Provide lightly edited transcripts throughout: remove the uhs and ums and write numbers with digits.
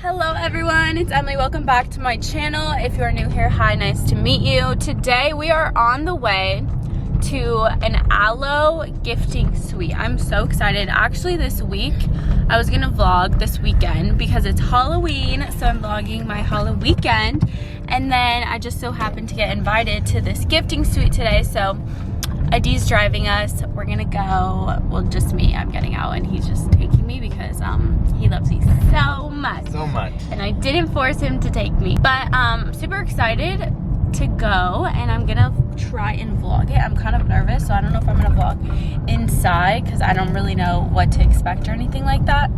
Hello everyone, it's Emily. Welcome back to my channel. If you are new here, hi, nice to meet you. Today we are on the way to an aloe gifting suite. I'm so excited. Actually, this week I was gonna vlog this weekend because it's Halloween, so I'm vlogging my Halloween weekend. And then I just so happened to get invited to this gifting suite today, so Adi's driving us. We're gonna go, well, just me. I'm getting out and he's just taking me because he loves me so much. And I didn't force him to take me. But super excited to go, and I'm gonna try and vlog it. I'm kind of nervous, so I don't know if I'm gonna vlog inside because I don't really know what to expect or anything like that.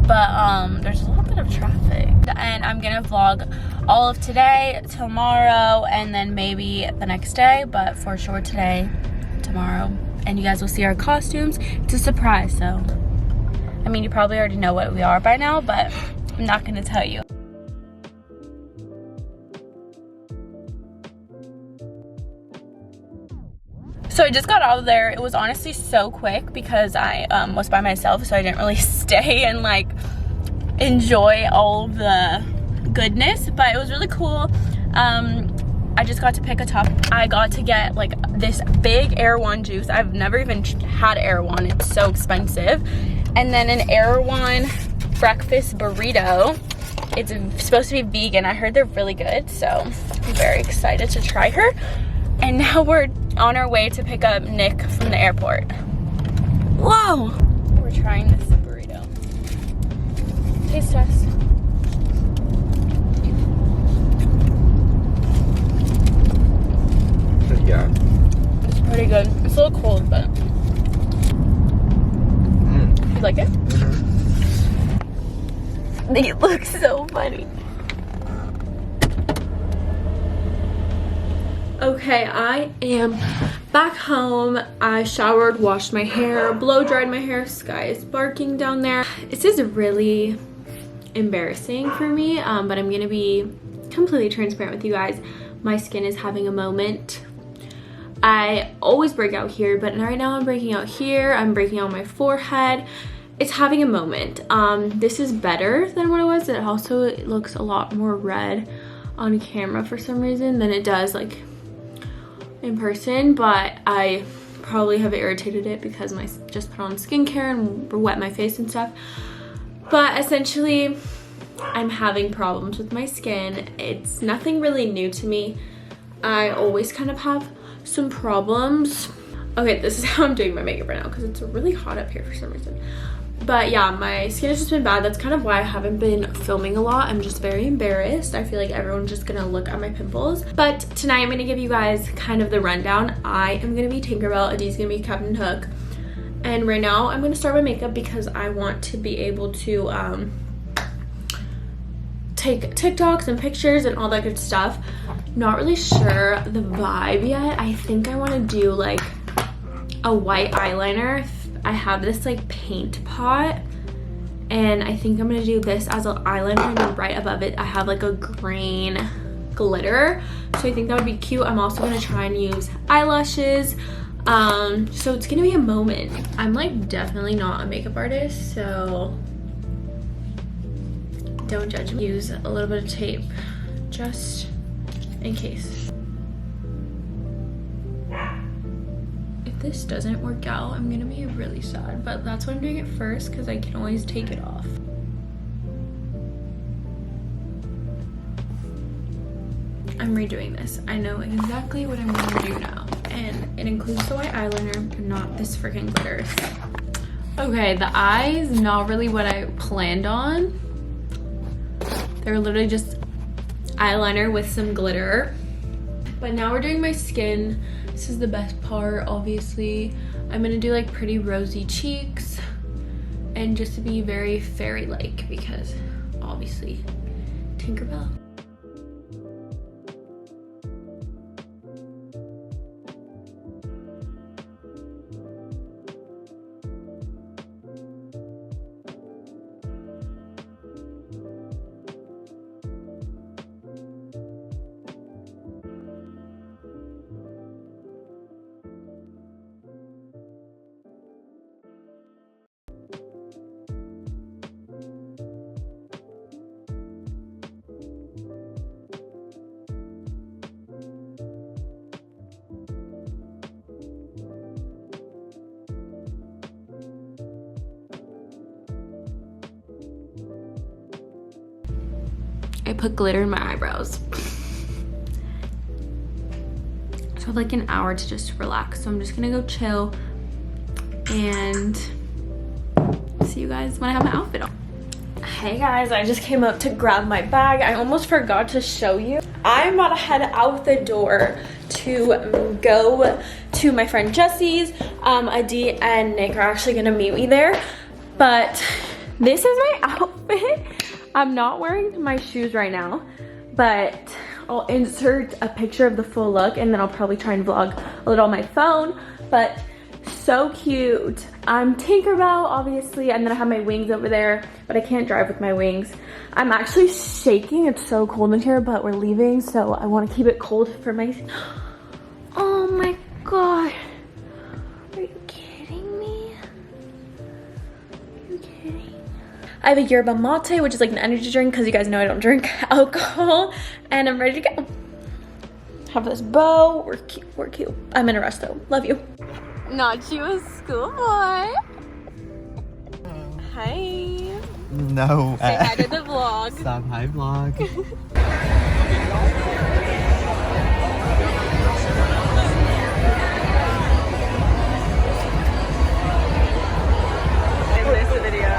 But there's a little bit of traffic. And I'm gonna vlog all of today, tomorrow, and then maybe the next day, but for sure today, tomorrow. And you guys will see our costumes. It's a surprise, so I mean, you probably already know what we are by now, but I'm not gonna tell you. So I just got out of there. It was honestly so quick because I was by myself, so I didn't really stay and like enjoy all the goodness, but it was really cool. I just got to pick a top. I got to get like this big Erewhon juice. I've never even had Erewhon. It's so expensive. And then an Erewhon breakfast burrito. It's supposed to be vegan. I heard they're really good, so I'm very excited to try her. And now we're on our way to pick up Nick from the airport. Whoa! We're trying this burrito. Taste test. Yeah. It's pretty good. It's a little cold, but. You like it? They look so funny. Okay, I am back home. I showered, washed my hair, blow dried my hair. Sky is barking down there. This is really embarrassing for me, but I'm gonna be completely transparent with you guys. My skin is having a moment. I always break out here, but right now I'm breaking out here. I'm breaking out my forehead. It's having a moment. This is better than what it was. It also looks a lot more red on camera for some reason than it does like in person, but I probably have irritated it because I just put on skincare and wet my face and stuff. But essentially, I'm having problems with my skin. It's nothing really new to me. I always kind of have some problems. Okay, this is how I'm doing my makeup right now because it's really hot up here for some reason. But yeah, my skin has just been bad. That's kind of why I haven't been filming a lot. I'm just very embarrassed. I feel like everyone's just gonna look at my pimples. But tonight I'm gonna give you guys kind of the rundown. I am gonna be Tinkerbell, Adi's gonna be Captain Hook. And right now I'm gonna start my makeup because I want to be able to take TikToks and pictures and all that good stuff. Not really sure the vibe yet. I think I wanna do like a white eyeliner. I have this like paint pot, and I think I'm gonna do this as an eyeliner, and then right above it I have like a green glitter, so I think that would be cute. I'm also gonna try and use eyelashes, so it's gonna be a moment. I'm like definitely not a makeup artist, so don't judge me. Use a little bit of tape just in case. If this doesn't work out, I'm gonna be really sad, but that's why I'm doing it first because I can always take it off. I'm redoing this. I know exactly what I'm gonna do now, and it includes the white eyeliner, but not this freaking glitter. Okay, the eyes, not really what I planned on. They're literally just eyeliner with some glitter. But now we're doing my skin. This is the best part, obviously. I'm gonna do like pretty rosy cheeks and just to be very fairy-like because obviously Tinkerbell. I put glitter in my eyebrows. So I have like an hour to just relax. So I'm just gonna go chill and see you guys when I have my outfit on. Hey guys, I just came up to grab my bag. I almost forgot to show you. I'm about to head out the door to go to my friend Jesse's. Adi and Nick are actually gonna meet me there. But this is my outfit. I'm not wearing my shoes right now, but I'll insert a picture of the full look and then I'll probably try and vlog a little on my phone. But so cute. I'm Tinkerbell, obviously, and then I have my wings over there, but I can't drive with my wings. I'm actually shaking. It's so cold in here, but we're leaving, so I want to keep it cold for my... Oh my god. Are you kidding me? Are you kidding? I have a yerba mate, which is like an energy drink, because you guys know I don't drink alcohol, and I'm ready to go. Have this bow. We're cute. We're cute. I'm in a rush though. Love you. Not you a schoolboy. Hi. No. Say hi to the vlog. Stop. Hi, vlog. I missed the video.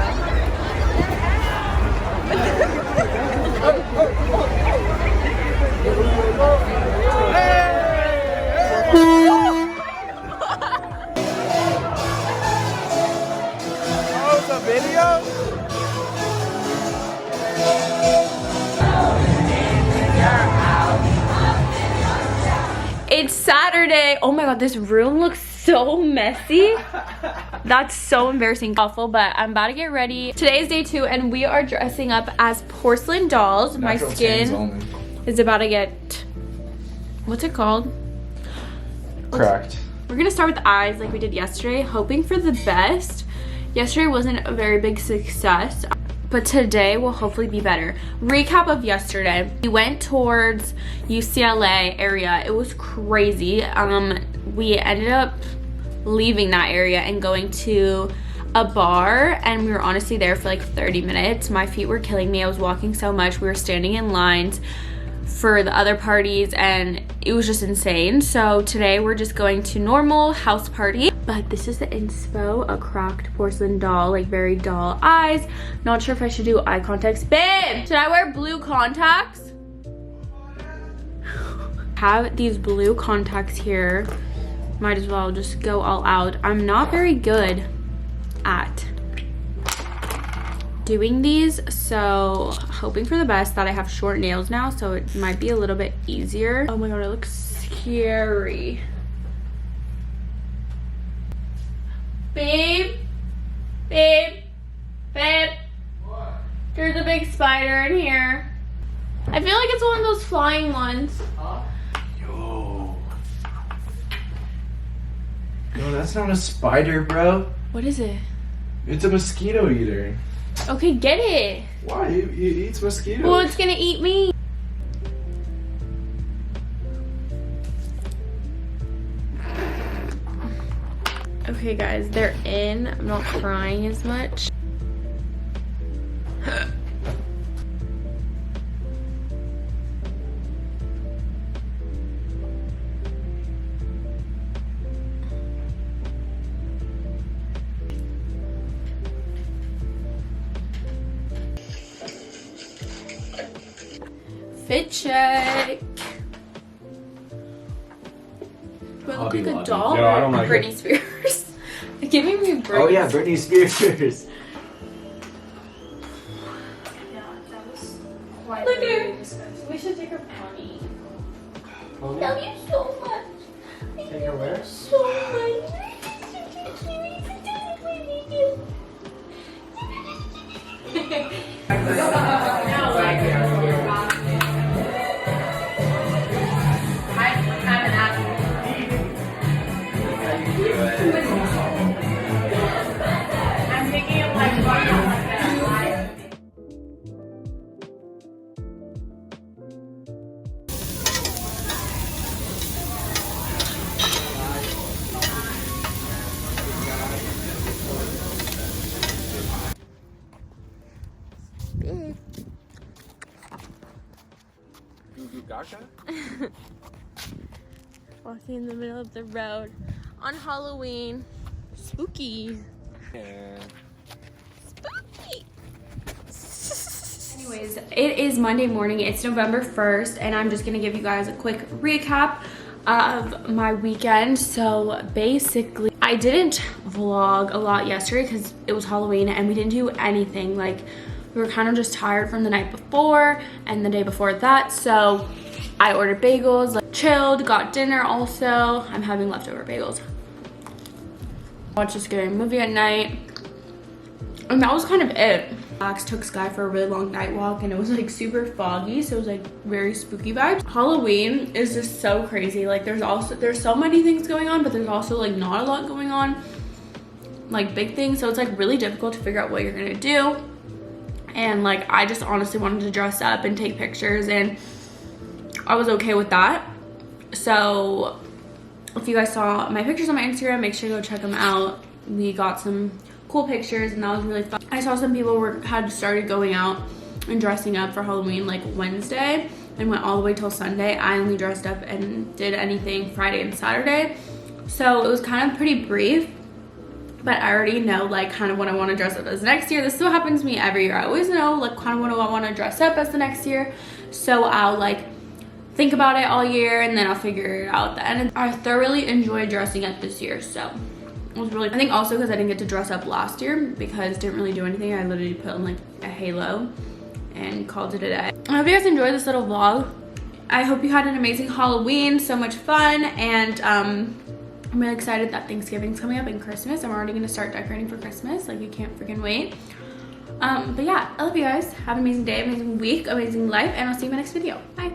Video? It's Saturday. Oh my god, this room looks so messy. That's so embarrassing. Awful, but I'm about to get ready. Today is day 2 and we are dressing up as porcelain dolls. Natural my skin is about to get, what's it called? Cracked. We're gonna start with the eyes like we did yesterday, hoping for the best. Yesterday wasn't a very big success, but today will hopefully be better. Recap of yesterday. We went towards UCLA area. It was crazy. We ended up leaving that area and going to a bar, and we were honestly there for like 30 minutes. My feet were killing me. I was walking so much. We were standing in lines for the other parties and it was just insane. So today we're just going to normal house party. But this is the inspo, a cracked porcelain doll, like very doll eyes. Not sure if I should do eye contacts. Babe, should I wear blue contacts? Have these blue contacts here. Might as well just go all out. I'm not very good at doing these, so hoping for the best. That I have short nails now, so it might be a little bit easier. Oh my god, it looks scary. Babe, babe, babe. What? There's a big spider in here. I feel like it's one of those flying ones. Huh? Yo, that's not a spider, bro. What is it? It's a mosquito eater. Okay, get it. Why? He eats mosquitoes. Well, it's gonna eat me. Okay guys, they're in. I'm not crying as much. Fit check. Do I look like a doll Yo, I don't like Britney it. Spears? Giving me Britney. Oh yeah, Britney Spears. Yeah, that was quite. Look at her. We should take her pony. I love you so much. Take her where? So much. I'm thinking of like going on like that. Walking in the middle of the road on Halloween. Spooky. Spooky. Anyways, it is Monday morning. It's November 1st, and I'm just gonna give you guys a quick recap of my weekend. So basically, I didn't vlog a lot yesterday because it was Halloween and we didn't do anything. Like, we were kind of just tired from the night before and the day before that. So I ordered bagels, like chilled, got dinner also. I'm having leftover bagels. Watched a scary movie at night. And that was kind of it. Max took Sky for a really long night walk and it was like super foggy, so it was like very spooky vibes. Halloween is just so crazy. Like there's so many things going on, but there's also like not a lot going on, like big things. So it's like really difficult to figure out what you're gonna do. And like I just honestly wanted to dress up and take pictures, and I was okay with that. So if you guys saw my pictures on my Instagram, make sure to go check them out. We got some cool pictures and that was really fun. I saw some people had started going out and dressing up for Halloween like Wednesday and went all the way till Sunday. I only dressed up and did anything Friday and Saturday. So it was kind of pretty brief, but I already know like kind of what I want to dress up as next year. This still happens to me every year. I always know like kind of what I want to dress up as the next year. So I'll like think about it all year and then I'll figure it out at the end. I thoroughly enjoyed dressing up this year, so it was really, I think also because I didn't get to dress up last year because I didn't really do anything. I literally put on like a halo and called it a day. I hope you guys enjoyed this little vlog. I hope you had an amazing Halloween, so much fun, and I'm really excited that Thanksgiving's coming up and Christmas. I'm already gonna start decorating for Christmas. Like, I can't freaking wait. But yeah, I love you guys. Have an amazing day, amazing week, amazing life, and I'll see you in my next video. Bye.